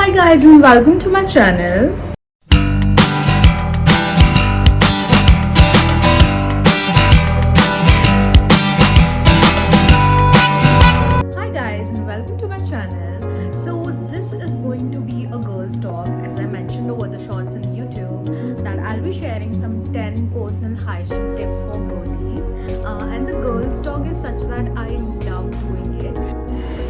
Hi guys and welcome to my channel. Hi guys and welcome to my channel. So this is going to be a girls talk, as I mentioned over the shorts on YouTube, that I'll be sharing some 10 personal hygiene tips for girlies. And the girls talk is such that I love doing it.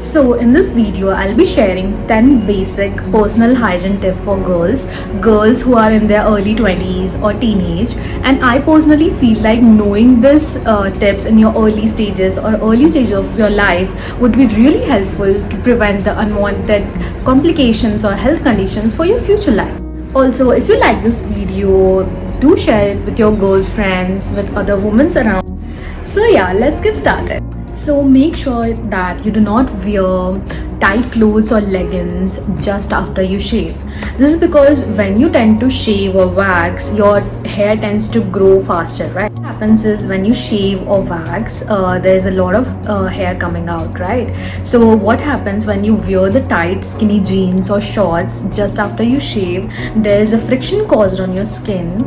So in this video, I'll be sharing 10 basic personal hygiene tips for girls who are in their early 20s or teenage. And I personally feel like knowing these tips in your early stages of your life would be really helpful to prevent the unwanted complications or health conditions for your future life. Also, if you like this video, do share it with your girlfriends, with other women around. So yeah, let's get started. So make sure that you do not wear tight clothes or leggings just after you shave. This is because when you tend to shave or wax, your hair tends to grow faster, right? What happens is when you shave or wax, there's a lot of hair coming out, right? So what happens when you wear the tight skinny jeans or shorts just after you shave, there's a friction caused on your skin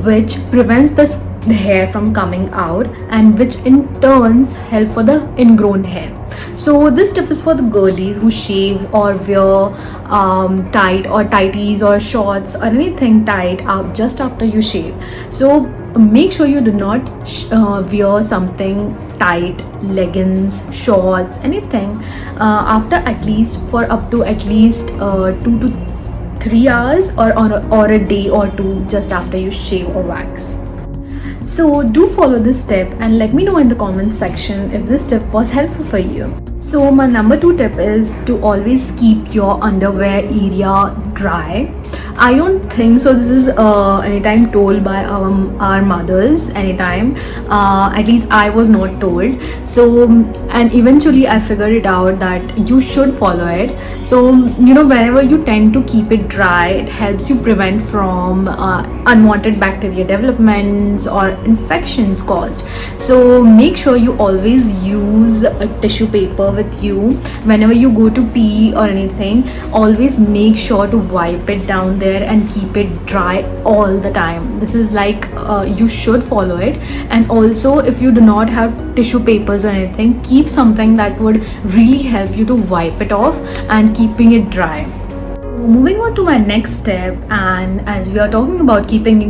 which prevents the hair from coming out, and which in turns help for the ingrown hair. So this tip is for the girlies who shave or wear tight or tighties or shorts or anything tight just after you shave. So make sure you do not wear something tight, leggings, shorts, anything after at least 2 to 3 hours or a day or two just after you shave or wax. So do follow this tip and let me know in the comment section if this tip was helpful for you. So my number 2 tip is to always keep your underwear area dry. I don't think so this is anytime told by our mothers anytime. At least I was not told. So and eventually I figured it out that you should follow it. So whenever you tend to keep it dry, it helps you prevent from unwanted bacteria developments or infections caused. So make sure you always use a tissue paper with you whenever you go to pee or anything. Always make sure to wipe it down there and keep it dry all the time. This is like you should follow it. And also, if you do not have tissue papers or anything, keep something that would really help you to wipe it off and keeping it dry. Moving on to my next step, and as we are talking about keeping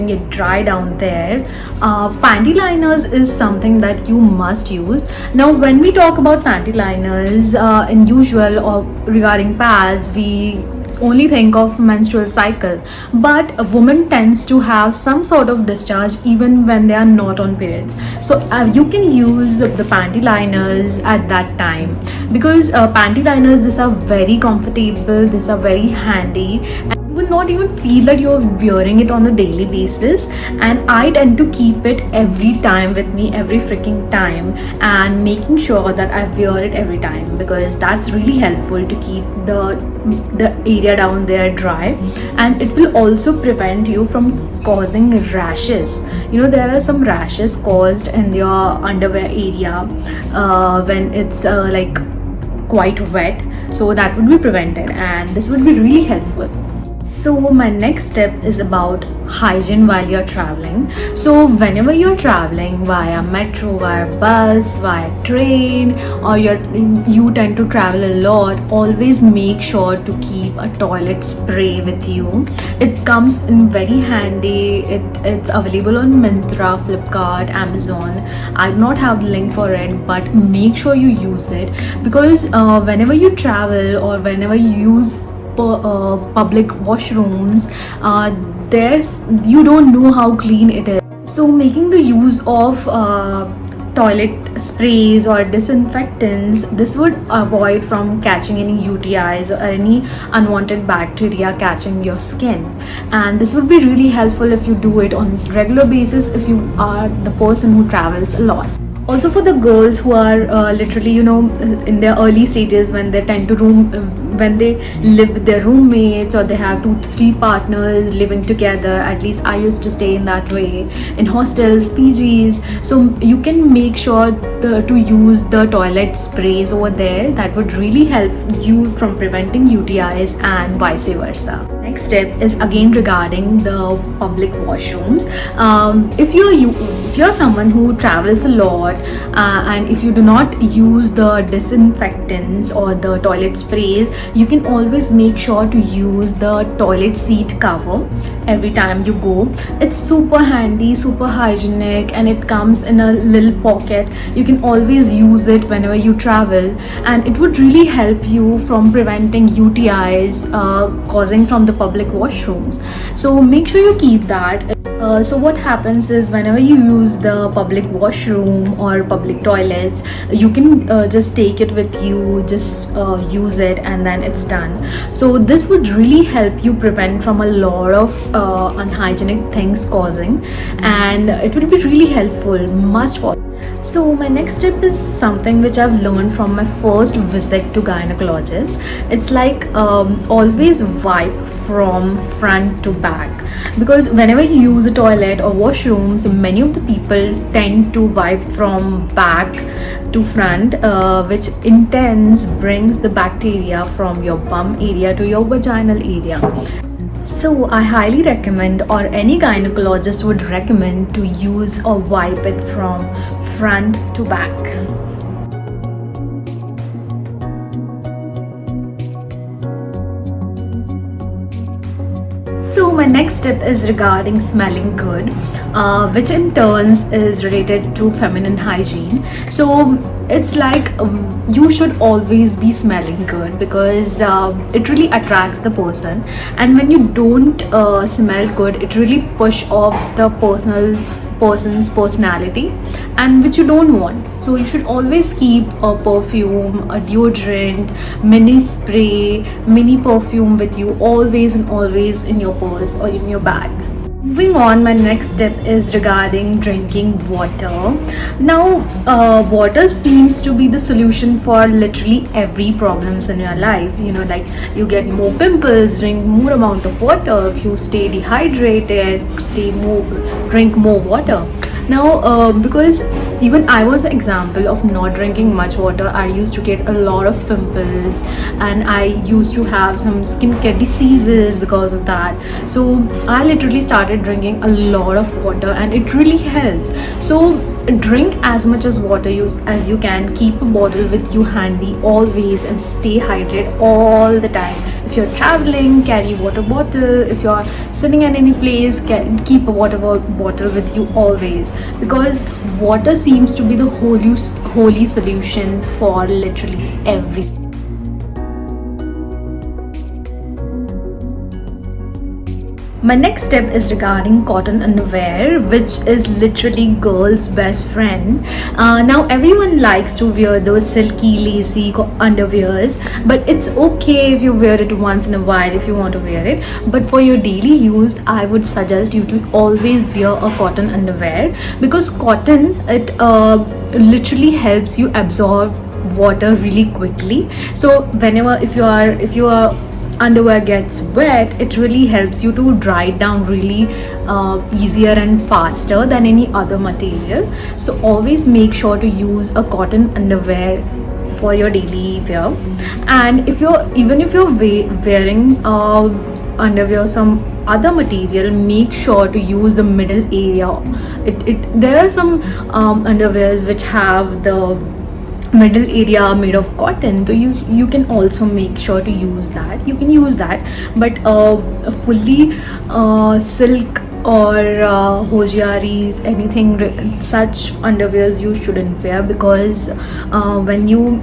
it dry down there, panty liners is something that you must use. Now when we talk about panty liners in usual or regarding pads, we only think of menstrual cycle, but a woman tends to have some sort of discharge even when they are not on periods. So you can use the panty liners at that time, because panty liners, these are very comfortable, these are very handy, and you will not even feel that you're wearing it on a daily basis. And I tend to keep it every time with me, every freaking time, and making sure that I wear it every time, because that's really helpful to keep the area down there dry. And it will also prevent you from causing rashes. There are some rashes caused in your underwear area when it's like quite wet, so that would be prevented, and this would be really helpful. So my next step is about hygiene while you're traveling. So whenever you're traveling via metro, via bus, via train, or you tend to travel a lot, always make sure to keep a toilet spray with you. It comes in very handy. It's available on Myntra, Flipkart, Amazon. I do not have the link for it, but make sure you use it, because whenever you travel or whenever you use public washrooms, you don't know how clean it is. So making the use of toilet sprays or disinfectants, this would avoid from catching any UTIs or any unwanted bacteria catching your skin. And this would be really helpful if you do it on regular basis, if you are the person who travels a lot. Also for the girls who are literally, in their early stages, when they tend to when they live with their roommates, or they have 2 3 partners living together. At least I used to stay in that way, in hostels, PGs. So you can make sure to use the toilet sprays over there. That would really help you from preventing UTIs and vice versa. Next step is again regarding the public washrooms. If you're someone who travels a lot, and if you do not use the disinfectants or the toilet sprays, you can always make sure to use the toilet seat cover every time you go. It's super handy, super hygienic, and it comes in a little pocket. You can always use it whenever you travel, and it would really help you from preventing UTIs causing from the public washrooms. So make sure you keep that. So what happens is, whenever you use the public washroom or public toilets, you can just take it with you, just use it, and then it's done. So this would really help you prevent from a lot of unhygienic things causing, and it would be really helpful, must follow. So my next tip is something which I've learned from my first visit to gynecologist. It's like always wipe from front to back, because whenever you use a toilet or washrooms, many of the people tend to wipe from back to front, which in turns brings the bacteria from your bum area to your vaginal area. So I highly recommend, or any gynecologist would recommend, to use or wipe it from front to back. So my next tip is regarding smelling good, which in turns is related to feminine hygiene. So it's like you should always be smelling good, because it really attracts the person, and when you don't smell good, it really push off the person's personality, and which you don't want. So you should always keep a perfume, a deodorant, mini spray, mini perfume with you always and always in your purse or in your bag. Moving on, my next tip is regarding drinking water. Now, water seems to be the solution for literally every problems in your life. Like you get more pimples, drink more amount of water. If you stay dehydrated, drink more water. Now, because even I was an example of not drinking much water, I used to get a lot of pimples, and I used to have some skincare diseases because of that. So I literally started drinking a lot of water, and it really helps. So drink as much as water as you can. Keep a bottle with you handy always, and stay hydrated all the time. If you're traveling, carry water bottle. If you're sitting at any place, keep a water bottle with you always, because water seems to be the holy solution for literally everything. My next step is regarding cotton underwear, which is literally girls' best friend. Now everyone likes to wear those silky, lacy underwears, but it's okay if you wear it once in a while if you want to wear it. But for your daily use, I would suggest you to always wear a cotton underwear, because cotton, it literally helps you absorb water really quickly. So whenever if you are underwear gets wet, it really helps you to dry it down really easier and faster than any other material. So always make sure to use a cotton underwear for your daily wear. And if you're wearing underwear some other material, make sure to use the middle area. There are some underwears which have the middle area made of cotton, so you can also make sure to use that. You can use that, but fully silk or hojiaris, anything such underwears you shouldn't wear, because when you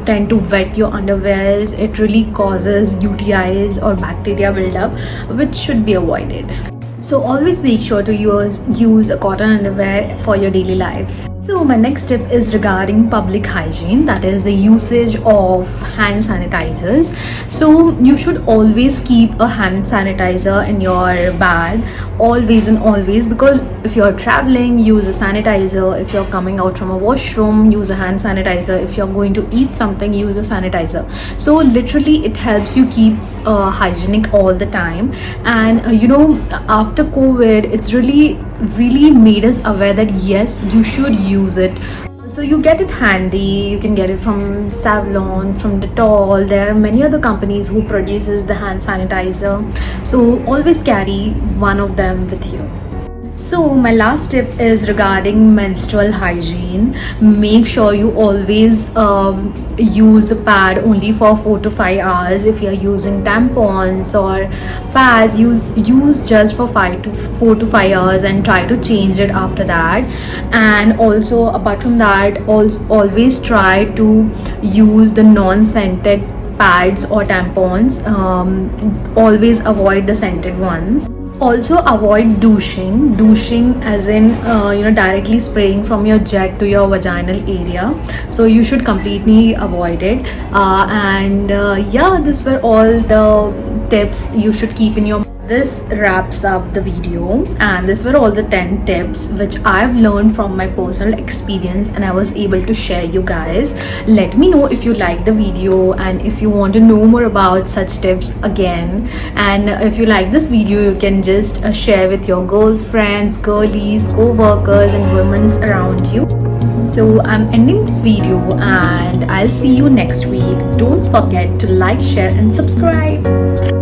tend to wet your underwears, it really causes UTIs or bacteria buildup, which should be avoided. So always make sure to use a cotton underwear for your daily life. So my next tip is regarding public hygiene, that is the usage of hand sanitizers. So you should always keep a hand sanitizer in your bag, always and always, because If you're traveling, use a sanitizer. If you're coming out from a washroom, use a hand sanitizer. If you're going to eat something, use a sanitizer. So literally it helps you keep hygienic all the time. And after COVID, it's really made us aware that yes, you should use it. So you get it handy. You can get it from Savlon, from Dettol. There are many other companies who produces the hand sanitizer, so always carry one of them with you. So my last tip is regarding menstrual hygiene. Make sure you always use the pad only for 4 to 5 hours. If you're using tampons or pads, use just for 4 to 5 hours and try to change it after that. And also apart from that, always try to use the non-scented pads or tampons. Always avoid the scented ones. Also avoid douching as in directly spraying from your jet to your vaginal area. So you should completely avoid it. These were all the tips you should keep in your. This wraps up the video, and this were all the 10 tips which I've learned from my personal experience and I was able to share you guys. Let me know if you like the video and if you want to know more about such tips again. And if you like this video, you can just share with your girlfriends, girlies, co-workers and women around you. So I'm ending this video and I'll see you next week. Don't forget to like, share and subscribe.